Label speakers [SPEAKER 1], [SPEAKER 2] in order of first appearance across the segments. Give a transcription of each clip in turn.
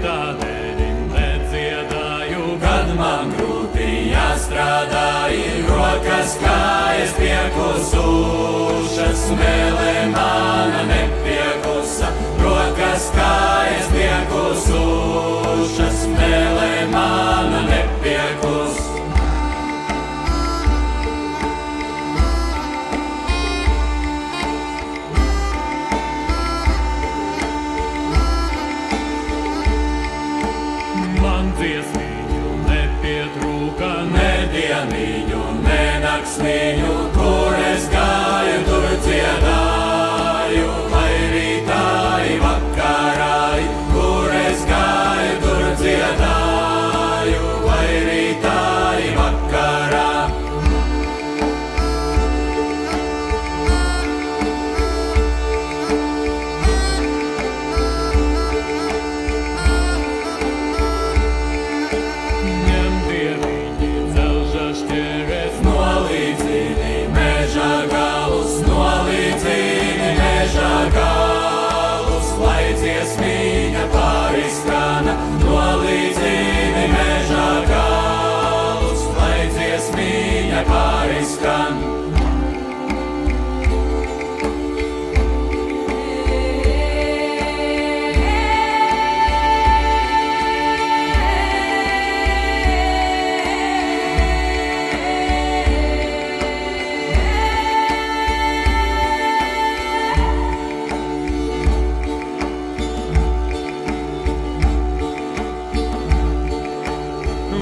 [SPEAKER 1] tādēļ nedziedāju, kad man grūti jāstrādā, ir rokas, kājas piekusušas, mēlē mana nepiekusa. Rokas, kājas piekusušas, mēlē mana nepiekus. Man dziesmiņu nepietrūka, ne dieniņu, ne naktsniņu, kur es gāju, tur dziedāju, vai rītā, vakarā, kur es gāju, tur dziedāju, vai rītā, vakarā. Nolīdzini meža galus, lai dziesmiņa pārizskana. Nolīdzini meža galus, lai dziesmiņa pārizskan.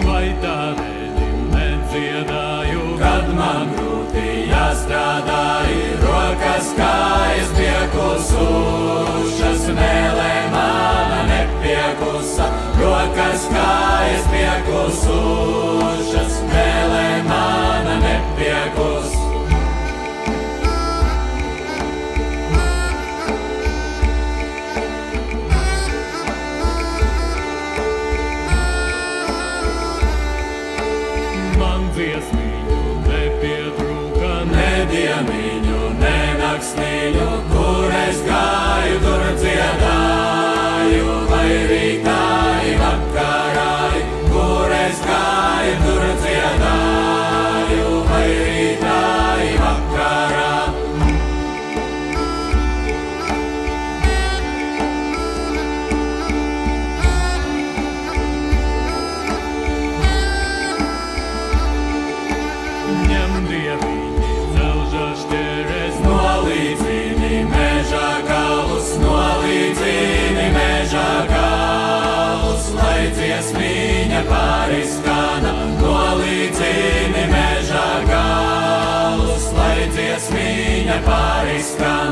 [SPEAKER 1] Vai tādēļ nedziedāju, kad man grūti jāstrādā, ir rokas, kājas piekusušas, mēlē mana nepiekusa. Rokas, kājas piekusušas, mēlē mana nepiekus. Dziesmiņu nepietrūka, ne dieniņu, ne naktsniņu, kur es gāju, tur dziedāju, vai rītā, vakarā, kur es gāju, tur dziedāju, vai rītā, vakarā. Nolīdzini meža galus, nolīdzini meža galus, lai dziesmiņa pārizskana. Nolīdzini meža galus, lai dziesmiņa pārizskan.